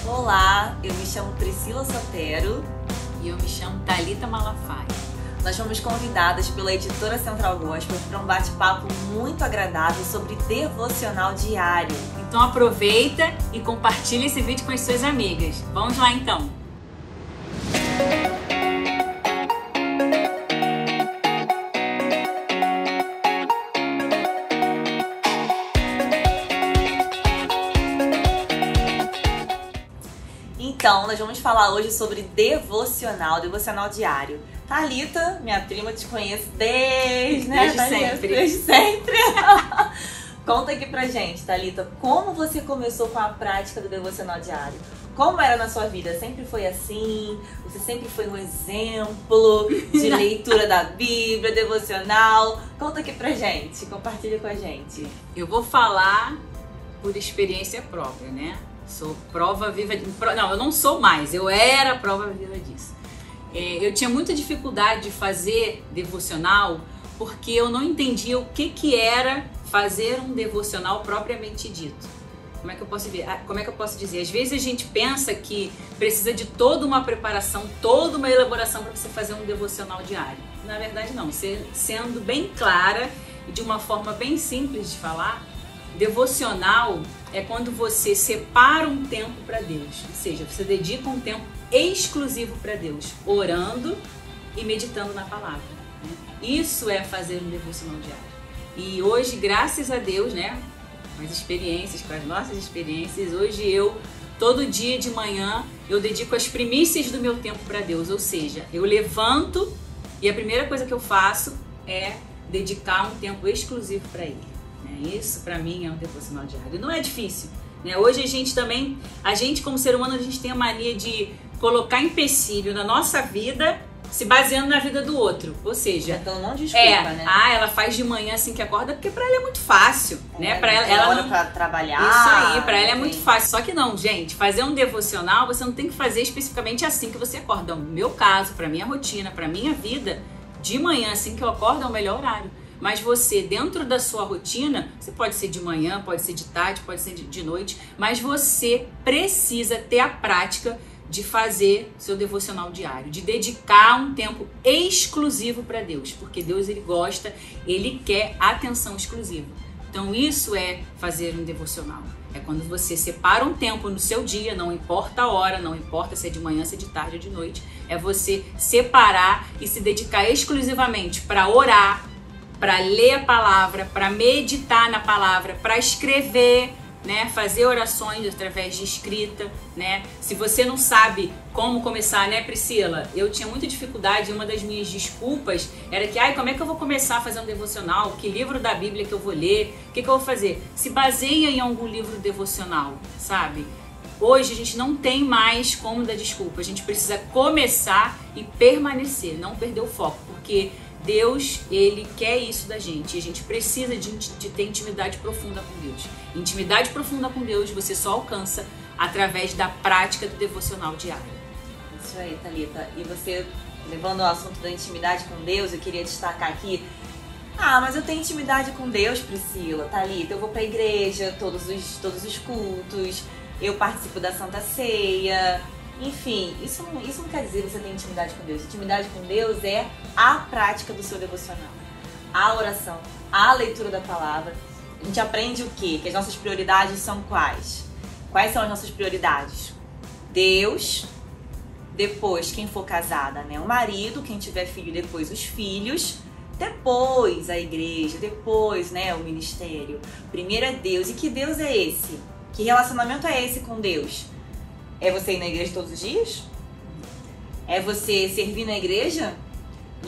Olá, eu me chamo Priscila Sotero. E eu me chamo Thalita Malafaia. Nós fomos convidadas pela editora Central Gospel para um bate-papo muito agradável sobre devocional diário. Então aproveita e compartilha esse vídeo com as suas amigas. Vamos lá então! Então, nós vamos falar hoje sobre devocional diário. Thalita, minha prima, te conheço desde sempre. Desde sempre. Conta aqui pra gente, Thalita, como você começou com a prática do devocional diário? Como era na sua vida? Sempre foi assim? Você sempre foi um exemplo de leitura da Bíblia, devocional? Conta aqui pra gente, compartilha com a gente. Eu vou falar por experiência própria, né? Sou prova viva... Não, eu não sou mais, eu era prova viva disso. Eu tinha muita dificuldade de fazer devocional porque eu não entendia o que era fazer um devocional propriamente dito. Como é que eu posso dizer? Às vezes a gente pensa que precisa de toda uma preparação, toda uma elaboração para você fazer um devocional diário. Na verdade não, sendo bem clara e de uma forma bem simples de falar, devocional é quando você separa um tempo para Deus, ou seja, você dedica um tempo exclusivo para Deus, orando e meditando na palavra, né? Isso é fazer um devocional diário. E hoje, graças a Deus, né, com as nossas experiências, hoje todo dia de manhã, eu dedico as primícias do meu tempo para Deus, ou seja, eu levanto e a primeira coisa que eu faço é dedicar um tempo exclusivo para Ele. Isso para mim é um devocional diário. Não é difícil, né? Hoje a gente como ser humano, a gente tem a mania de colocar empecilho na nossa vida se baseando na vida do outro. Ou seja, então não desculpa, né? Ela faz de manhã assim que acorda porque para ela é muito fácil, né? Para ela não para trabalhar. Isso aí, para ela é muito fácil. Só que não, gente, fazer um devocional você não tem que fazer especificamente assim que você acorda. No meu caso, para minha rotina, para minha vida, de manhã assim que eu acordo é o melhor horário. Mas você, dentro da sua rotina, você pode ser de manhã, pode ser de tarde, pode ser de noite, mas você precisa ter a prática de fazer seu devocional diário, de dedicar um tempo exclusivo para Deus, porque Deus ele gosta, ele quer atenção exclusiva. Então isso é fazer um devocional. É quando você separa um tempo no seu dia, não importa a hora, não importa se é de manhã, se é de tarde ou de noite, é você separar e se dedicar exclusivamente para orar, para ler a palavra, para meditar na palavra, para escrever, né? Fazer orações através de escrita, né? Se você não sabe como começar, né, Priscila? Eu tinha muita dificuldade, uma das minhas desculpas era que, como é que eu vou começar a fazer um devocional? Que livro da Bíblia que eu vou ler? O que eu vou fazer? Se baseia em algum livro devocional, sabe? Hoje a gente não tem mais como dar desculpa, a gente precisa começar e permanecer, não perder o foco, porque Deus, Ele quer isso da gente e a gente precisa de ter intimidade profunda com Deus. Intimidade profunda com Deus você só alcança através da prática do devocional diário. Isso aí, Thalita. E você, levando o assunto da intimidade com Deus, eu queria destacar aqui, mas eu tenho intimidade com Deus, Priscila, Thalita, eu vou pra igreja todos os cultos, eu participo da Santa Ceia. Enfim, isso não quer dizer que você tem intimidade com Deus. Intimidade com Deus é a prática do seu devocional, a oração, a leitura da palavra. A gente aprende o quê? Que as nossas prioridades são quais? Quais são as nossas prioridades? Deus, depois quem for casada, né? O marido, quem tiver filho, depois os filhos, depois a igreja, depois, né, o ministério. Primeiro é Deus. E que Deus é esse? Que relacionamento é esse com Deus? É você ir na igreja todos os dias? É você servir na igreja?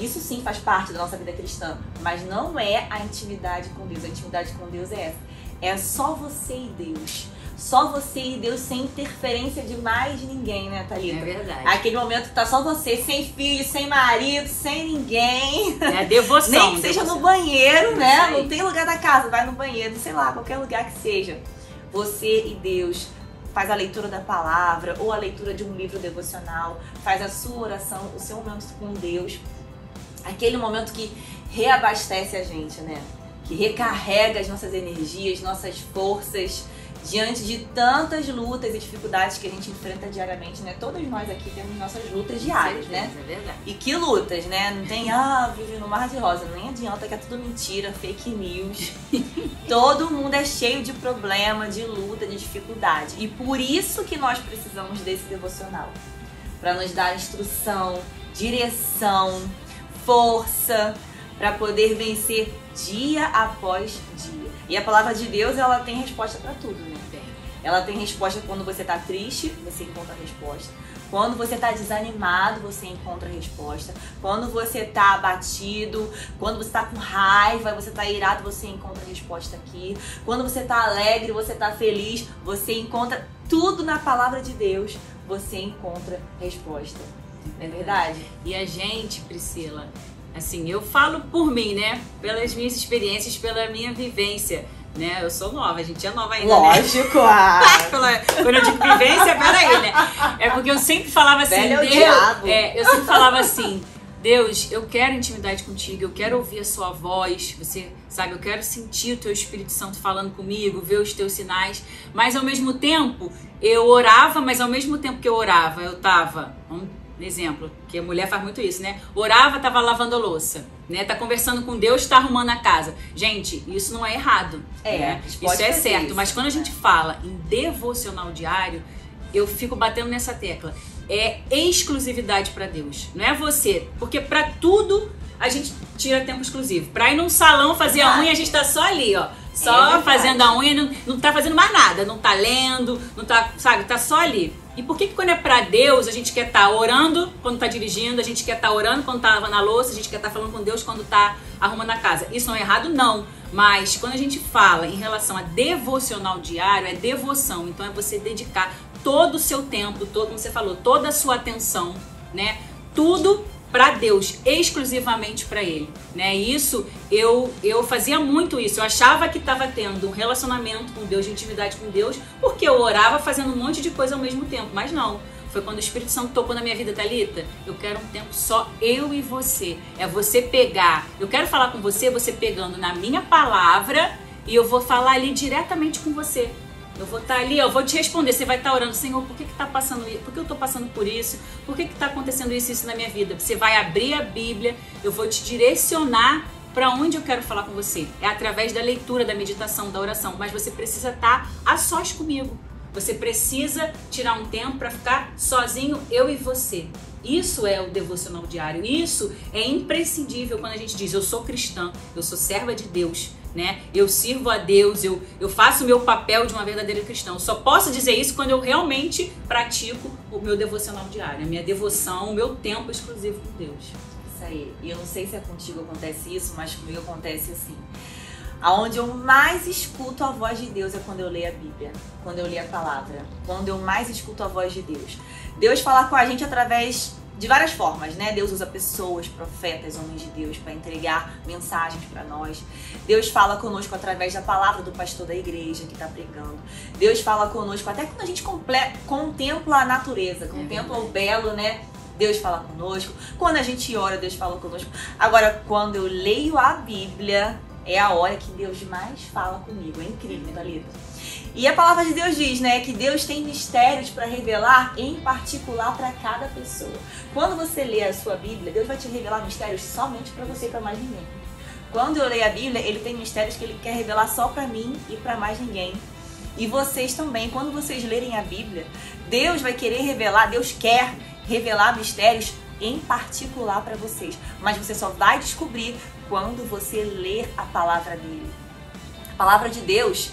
Isso sim faz parte da nossa vida cristã, mas não é a intimidade com Deus. A intimidade com Deus é essa. É só você e Deus. Só você e Deus, sem interferência de mais ninguém, né, Thalita? É verdade. Aquele momento que tá só você, sem filho, sem marido, sem ninguém. É a devoção. Nem que seja no banheiro, né? Não Não tem lugar da casa, vai no banheiro, sei lá, qualquer lugar que seja. Você e Deus. Faz a leitura da palavra ou a leitura de um livro devocional, faz a sua oração, o seu momento com Deus, aquele momento que reabastece a gente, né? Que recarrega as nossas energias, nossas forças, diante de tantas lutas e dificuldades que a gente enfrenta diariamente, né? Todos nós aqui temos nossas lutas diárias, né? É verdade. E que lutas, né? Não tem, vive no mar de rosa. Nem adianta, que é tudo mentira, fake news. Todo mundo é cheio de problema, de luta, de dificuldade. E por isso que nós precisamos desse devocional. Para nos dar instrução, direção, força, para poder vencer dia após dia. E a palavra de Deus, ela tem resposta para tudo, né? Ela tem resposta quando você tá triste, você encontra a resposta. Quando você tá desanimado, você encontra a resposta. Quando você tá abatido, quando você tá com raiva, você tá irado, você encontra a resposta aqui. Quando você tá alegre, você tá feliz, você encontra tudo na palavra de Deus, você encontra resposta. Não é verdade? E a gente, Priscila, assim, eu falo por mim, né? Pelas minhas experiências, pela minha vivência, né? Eu sou nova, a gente é nova ainda, lógico, né? Quando eu digo vivência, peraí, né? É porque eu sempre falava assim, velho é o diabo. Eu sempre falava assim, Deus, eu quero intimidade contigo, eu quero ouvir a sua voz, você sabe, eu quero sentir o teu Espírito Santo falando comigo, ver os teus sinais, mas ao mesmo tempo eu orava, mas ao mesmo tempo que eu orava, eu tava, exemplo, que a mulher faz muito isso, né? Orava, tava lavando a louça, né? Tá conversando com Deus, tá arrumando a casa. Gente, isso não é errado, né? Isso é certo, isso, mas quando a gente fala em devocional diário, eu fico batendo nessa tecla. É exclusividade para Deus, não é você, porque para tudo a gente tira tempo exclusivo. Para ir num salão fazer a unha, a gente tá só ali, ó. Só fazendo a unha, não tá fazendo mais nada, não tá lendo, não tá, sabe, tá só ali. E por que quando é pra Deus, a gente quer estar orando quando tá dirigindo, a gente quer estar orando quando tá lavando a louça, a gente quer estar falando com Deus quando tá arrumando a casa? Isso não é errado, não. Mas quando a gente fala em relação a devocional diário, é devoção. Então é você dedicar todo o seu tempo, como você falou, toda a sua atenção, né? Tudo para Deus, exclusivamente para Ele, né? Isso, eu fazia muito isso. Eu achava que estava tendo um relacionamento com Deus, de intimidade com Deus, porque eu orava fazendo um monte de coisa ao mesmo tempo. Mas não, foi quando o Espírito Santo tocou na minha vida, Thalita, eu quero um tempo só eu e você. É você pegar, eu quero falar com você, você pegando na minha palavra, e eu vou falar ali diretamente com você. Eu vou estar ali, eu vou te responder, você vai estar orando, Senhor, por que tá passando isso? Por que eu tô passando por isso? Por que tá acontecendo isso na minha vida? Você vai abrir a Bíblia, eu vou te direcionar para onde eu quero falar com você. É através da leitura, da meditação, da oração, mas você precisa estar a sós comigo. Você precisa tirar um tempo para ficar sozinho, eu e você. Isso é o devocional diário. Isso é imprescindível quando a gente diz, eu sou cristã, eu sou serva de Deus, né? Eu sirvo a Deus, eu faço o meu papel de uma verdadeira cristã. Eu só posso dizer isso quando eu realmente pratico o meu devocional diário, a minha devoção, o meu tempo exclusivo com Deus. Isso aí. E eu não sei se é contigo acontece isso, mas comigo acontece assim. Aonde eu mais escuto a voz de Deus é quando eu leio a Bíblia, quando eu leio a palavra, quando eu mais escuto a voz de Deus. Deus fala com a gente através de várias formas, né? Deus usa pessoas, profetas, homens de Deus para entregar mensagens para nós. Deus fala conosco através da palavra do pastor da igreja que está pregando. Deus fala conosco até quando a gente contempla a natureza, contempla o belo, né? Deus fala conosco. Quando a gente ora, Deus fala conosco. Agora, quando eu leio a Bíblia, é a hora que Deus mais fala comigo. É incrível, Thalita. E a palavra de Deus diz, né, que Deus tem mistérios para revelar em particular para cada pessoa. Quando você lê a sua Bíblia, Deus vai te revelar mistérios somente para você e para mais ninguém. Quando eu leio a Bíblia, Ele tem mistérios que Ele quer revelar só para mim e para mais ninguém. E vocês também, quando vocês lerem a Bíblia, Deus vai querer revelar, Deus quer revelar mistérios em particular para vocês. Mas você só vai descobrir quando você ler a palavra dele. A palavra de Deus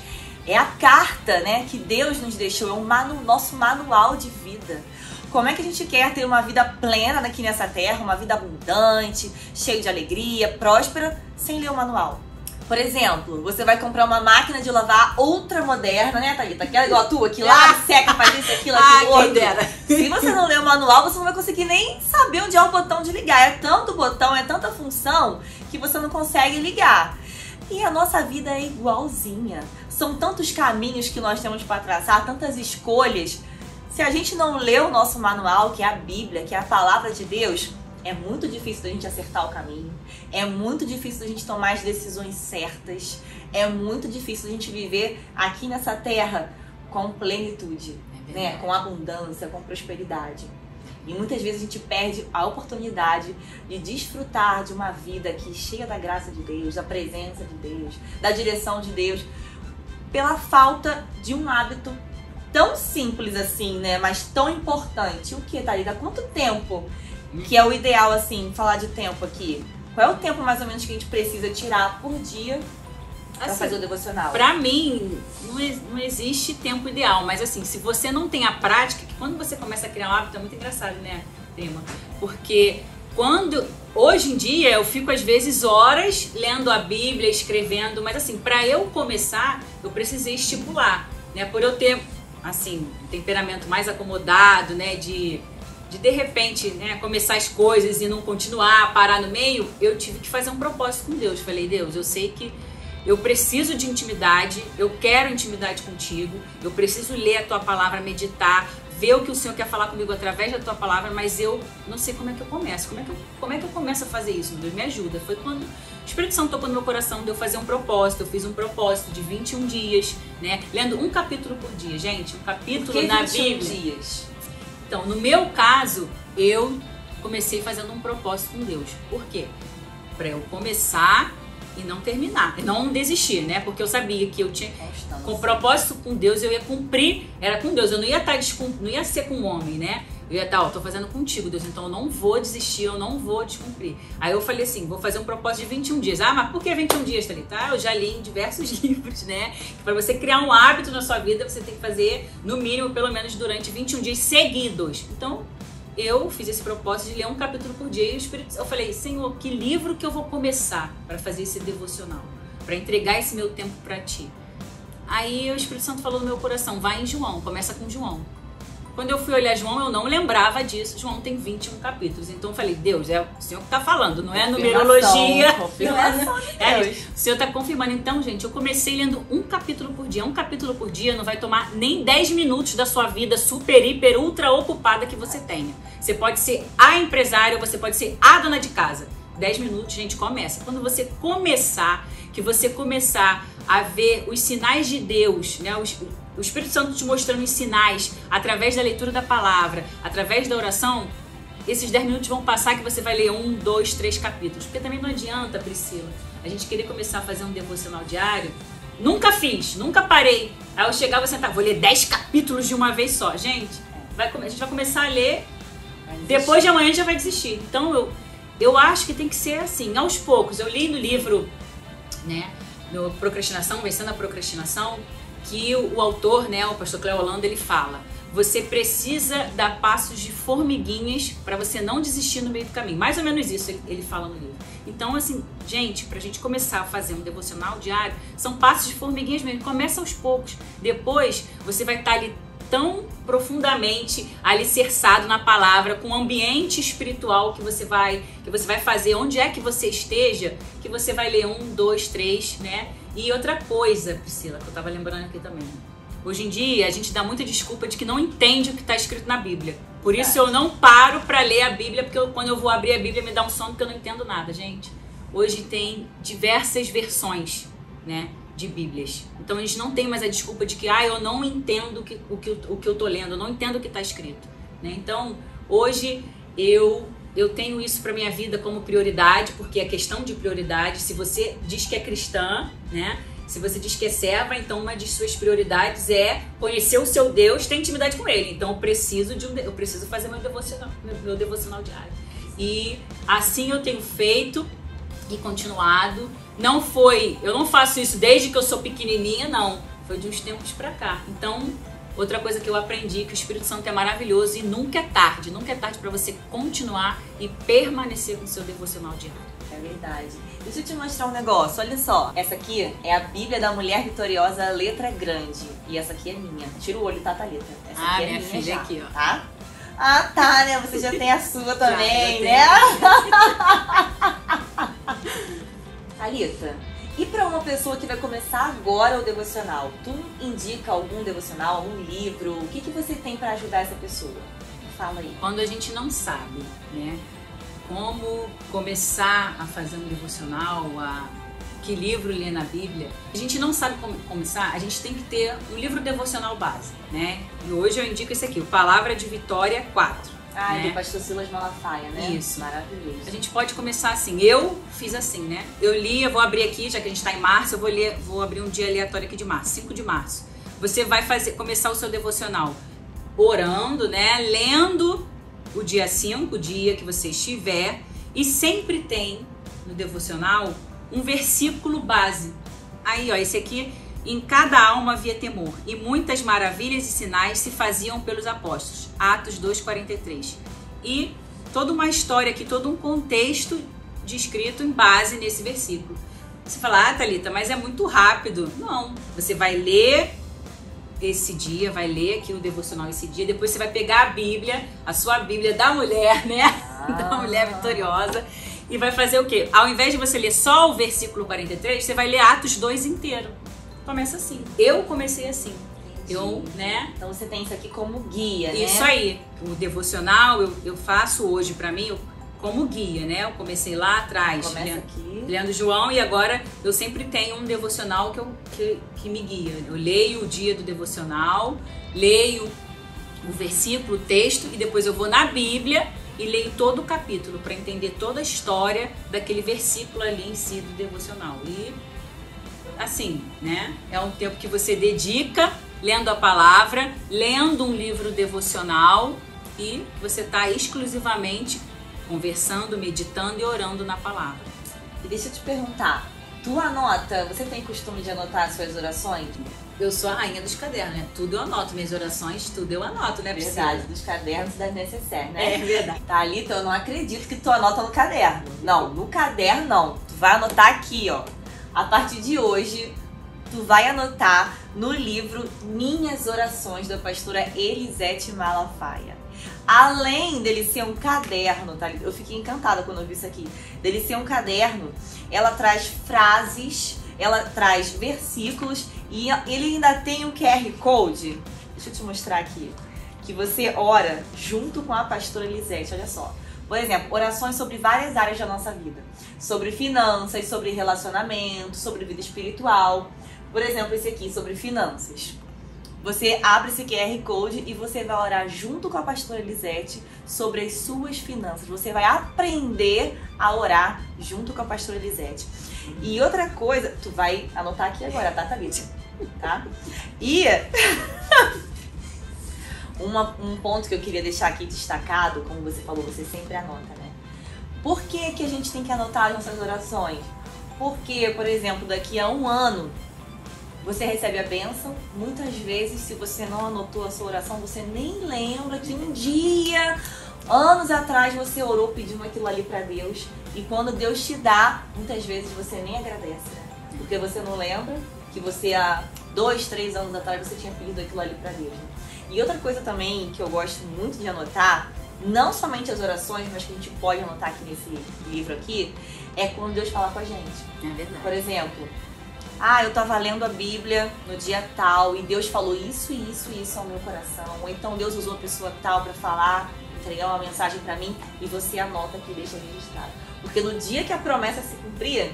é a carta, né, que Deus nos deixou, é o nosso manual de vida. Como é que a gente quer ter uma vida plena aqui nessa terra, uma vida abundante, cheia de alegria, próspera, sem ler o manual? Por exemplo, você vai comprar uma máquina de lavar ultra moderna, né, Thalita? Aquela igual a tua, que lava, seca, faz isso, aquilo, outro. Se você não ler o manual, você não vai conseguir nem saber onde é o botão de ligar. É tanto botão, é tanta função que você não consegue ligar. E a nossa vida é igualzinha. São tantos caminhos que nós temos para traçar, tantas escolhas. Se a gente não lê o nosso manual, que é a Bíblia, que é a palavra de Deus, é muito difícil da gente acertar o caminho. É muito difícil da gente tomar as decisões certas. É muito difícil da gente viver aqui nessa terra com plenitude, né? Com abundância, com prosperidade. E muitas vezes a gente perde a oportunidade de desfrutar de uma vida aqui cheia da graça de Deus, da presença de Deus, da direção de Deus, pela falta de um hábito tão simples assim, né? Mas tão importante. O que, Thalita? Quanto tempo que é o ideal, assim, falar de tempo aqui? Qual é o tempo mais ou menos que a gente precisa tirar por dia pra fazer o devocional? Pra mim, não existe tempo ideal, mas assim, se você não tem a prática, que quando você começa a criar um hábito, é muito engraçado, né, prima? Porque hoje em dia, eu fico às vezes horas lendo a Bíblia, escrevendo, mas assim, pra eu começar, eu precisei estipular, né? Por eu ter, assim, um temperamento mais acomodado, né, de repente, né, começar as coisas e não continuar, parar no meio, eu tive que fazer um propósito com Deus. Falei, Deus, eu sei que eu preciso de intimidade, eu quero intimidade contigo, eu preciso ler a tua palavra, meditar, ver o que o Senhor quer falar comigo através da tua palavra, mas eu não sei como é que eu começo. Como é que eu começo a fazer isso? Deus me ajuda. Foi quando o Espírito Santo tocou no meu coração de eu fazer um propósito. Eu fiz um propósito de 21 dias, né? Lendo um capítulo por dia, gente. Um capítulo na Bíblia. 21 dias? Então, no meu caso, eu comecei fazendo um propósito com Deus. Por quê? Para eu começar e não terminar, não desistir, né? Porque eu sabia que eu tinha, com propósito com Deus, eu ia cumprir, era com Deus, eu não ia não ia ser com o homem, né? Eu ia estar, tô fazendo contigo, Deus, então eu não vou desistir, eu não vou descumprir. Aí eu falei assim, vou fazer um propósito de 21 dias. Ah, mas por que 21 dias, Thalita? Eu já li em diversos livros, né? Para você criar um hábito na sua vida, você tem que fazer, no mínimo, pelo menos durante 21 dias seguidos. Então, eu fiz esse propósito de ler um capítulo por dia e eu falei, Senhor, que livro que eu vou começar para fazer esse devocional? Para entregar esse meu tempo para Ti? Aí o Espírito Santo falou no meu coração, vai em João, começa com João. Quando eu fui olhar João, eu não lembrava disso. João tem 21 capítulos. Então eu falei, Deus, é o Senhor que tá falando, não é numerologia. Confirmação de Deus. O Senhor tá confirmando. Então, gente, eu comecei lendo um capítulo por dia. Um capítulo por dia não vai tomar nem 10 minutos da sua vida super, hiper, ultra ocupada que você tenha. Você pode ser a empresária, você pode ser a dona de casa. 10 minutos, gente, começa. Quando você começar, que você começar a ver os sinais de Deus, né? O Espírito Santo te mostrando os sinais através da leitura da palavra, através da oração, esses 10 minutos vão passar que você vai ler 1, 2, 3 capítulos. Porque também não adianta, Priscila, a gente querer começar a fazer um devocional diário. Nunca fiz, nunca parei. Aí eu chegava e sentar, vou ler 10 capítulos de uma vez só. Gente, a gente vai começar a ler, depois de amanhã já vai desistir. Então eu acho que tem que ser assim, aos poucos. Eu li no livro, né, no Procrastinação, Vencendo a Procrastinação, que o autor, né, o pastor Cléo Holanda, ele fala, você precisa dar passos de formiguinhas para você não desistir no meio do caminho. Mais ou menos isso ele fala no livro. Então, assim, gente, pra gente começar a fazer um devocional diário, são passos de formiguinhas mesmo. Começa aos poucos. Depois, você vai estar ali tão profundamente alicerçado na palavra, com o ambiente espiritual que você vai fazer, onde é que você esteja, que você vai ler 1, 2, 3, né? E outra coisa, Priscila, que eu tava lembrando aqui também. Hoje em dia, a gente dá muita desculpa de que não entende o que está escrito na Bíblia. Por isso eu não paro para ler a Bíblia, porque quando eu vou abrir a Bíblia me dá um sono porque eu não entendo nada, gente. Hoje tem diversas versões, né, de Bíblias. Então a gente não tem mais a desculpa de que eu não entendo o que eu tô lendo, eu não entendo o que está escrito, né? Então, hoje eu tenho isso para minha vida como prioridade, porque é questão de prioridade. Se você diz que é cristã, né? Se você diz que é serva, então uma de suas prioridades é conhecer o seu Deus, ter intimidade com Ele. Então eu preciso fazer meu devocional diário. E assim eu tenho feito e continuado. Eu não faço isso desde que eu sou pequenininha, não. Foi de uns tempos pra cá. Então, outra coisa que eu aprendi, que o Espírito Santo é maravilhoso e nunca é tarde para você continuar e permanecer com o seu devocional diário. É verdade. Deixa eu te mostrar um negócio, olha só. Essa aqui é a Bíblia da Mulher Vitoriosa, letra grande. E essa aqui é minha. Tira o olho, tá, Thalita? Essa aqui é minha minha filha já, aqui, ó. tá? Ah, tá, né? Você já tem a sua também, né? Thalita, e pra uma pessoa que vai começar agora o devocional, tu indica algum devocional, algum livro? O que você tem pra ajudar essa pessoa? Fala aí. Quando a gente não sabe, né, como começar a fazer um devocional, que livro ler na Bíblia, a gente não sabe como começar, a gente tem que ter um livro devocional básico, né? E hoje eu indico esse aqui, o Palavra de Vitória 4. Ah, né? Do pastor Silas Malafaia, né? Isso. Maravilhoso. A gente pode começar assim. Eu fiz assim, né? Eu li, eu vou abrir aqui, já que a gente tá em março, vou abrir um dia aleatório aqui de março, 5 de março. Você vai começar o seu devocional orando, né? Lendo o dia 5, o dia que você estiver. E sempre tem no devocional um versículo base. Aí, ó, esse aqui... Em cada alma havia temor, e muitas maravilhas e sinais se faziam pelos apóstolos. Atos 2,43. E toda uma história aqui, todo um contexto descrito em base nesse versículo. Você fala, Thalita, mas é muito rápido. Não, você vai ler esse dia, vai ler aqui o devocional esse dia, depois você vai pegar a Bíblia, a sua Bíblia da mulher, né? Da mulher vitoriosa, e vai fazer o quê? Ao invés de você ler só o versículo 43, você vai ler Atos 2 inteiro. Começa assim. Eu comecei assim. Eu, né? Então você tem isso aqui como guia, né? Isso aí. O devocional eu faço hoje pra mim como guia, né? Eu comecei lá atrás. Começa aqui. Lendo João, e agora eu sempre tenho um devocional que me guia. Eu leio o dia do devocional, leio o versículo, o texto, e depois eu vou na Bíblia e leio todo o capítulo para entender toda a história daquele versículo ali em si do devocional. E assim, né? É um tempo que você dedica lendo a palavra, lendo um livro devocional, e você está exclusivamente conversando, meditando e orando na palavra. E deixa eu te perguntar, você tem costume de anotar as suas orações? Eu sou a rainha dos cadernos, né? Tudo eu anoto, minhas orações, tudo eu anoto, né? Verdade, dos cadernos das necessárias, né? É verdade. Thalita, eu não acredito que tu anota no caderno. Não, no caderno não. Tu vai anotar aqui, ó. A partir de hoje, tu vai anotar no livro Minhas Orações, da pastora Elisete Malafaia. Além dele ser um caderno, tá? Eu fiquei encantada quando eu vi isso aqui. Dele ser um caderno, ela traz frases, ela traz versículos e ele ainda tem um QR Code. Deixa eu te mostrar aqui. Que você ora junto com a pastora Elisete, olha só. Por exemplo, orações sobre várias áreas da nossa vida. Sobre finanças, sobre relacionamento, sobre vida espiritual. Por exemplo, esse aqui, sobre finanças. Você abre esse QR Code e você vai orar junto com a pastora Elisete sobre as suas finanças. Você vai aprender a orar junto com a pastora Elisete. E outra coisa, tu vai anotar aqui agora, tá, Thalita? Tá? E... um ponto que eu queria deixar aqui destacado, como você falou, você sempre anota, né? Por que que a gente tem que anotar as nossas orações? Porque, por exemplo, daqui a um ano, você recebe a bênção. Muitas vezes, se você não anotou a sua oração, você nem lembra que um dia, anos atrás, você orou pedindo aquilo ali pra Deus. E quando Deus te dá, muitas vezes você nem agradece, né? Porque você não lembra que você há 2, 3 anos atrás você tinha pedido aquilo ali pra Deus, né? E outra coisa também que eu gosto muito de anotar, não somente as orações, mas que a gente pode anotar aqui nesse livro aqui, é quando Deus fala com a gente. É verdade. Por exemplo, eu tava lendo a Bíblia no dia tal e Deus falou isso e isso e isso ao meu coração. Ou então Deus usou a pessoa tal pra falar, entregar uma mensagem pra mim, e você anota aqui e deixa registrado. Porque no dia que a promessa se cumprir,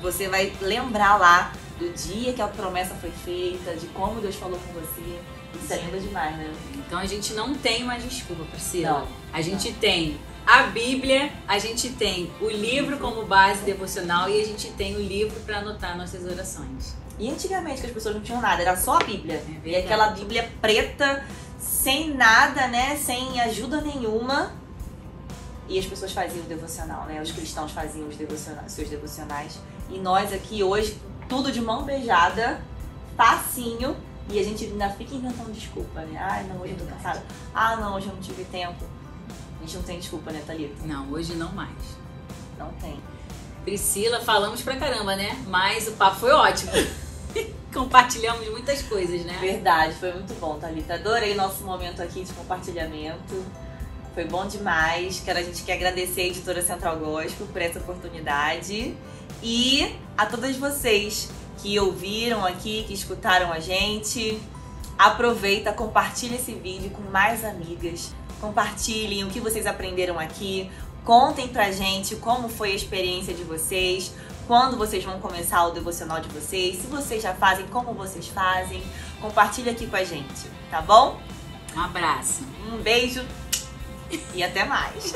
você vai lembrar lá do dia que a promessa foi feita, de como Deus falou com você. Isso é lindo demais, né? Então a gente não tem mais desculpa, Priscila. Não. A gente tem a Bíblia, a gente tem o livro como base devocional e a gente tem o livro para anotar nossas orações. E antigamente que as pessoas não tinham nada, era só a Bíblia. É E aquela Bíblia preta, sem nada, né? Sem ajuda nenhuma. E as pessoas faziam o devocional, né? Os cristãos faziam seus devocionais. E nós aqui hoje, tudo de mão beijada, facinho. E a gente ainda fica inventando desculpa, né? Não, hoje eu tô cansada. Não, hoje eu não tive tempo. A gente não tem desculpa, né, Thalita? Não, hoje não mais. Não tem. Priscila, falamos pra caramba, né? Mas o papo foi ótimo. Compartilhamos muitas coisas, né? Verdade, foi muito bom, Thalita. Adorei nosso momento aqui de compartilhamento. Foi bom demais. A gente quer agradecer a Editora Central Gospel por essa oportunidade. E a todas vocês que ouviram aqui, que escutaram a gente. Aproveita, compartilha esse vídeo com mais amigas. Compartilhem o que vocês aprenderam aqui. Contem pra gente como foi a experiência de vocês. quando vocês vão começar o devocional de vocês, se vocês já fazem, como vocês fazem. Compartilha aqui com a gente, tá bom? Um abraço. Um beijo e até mais.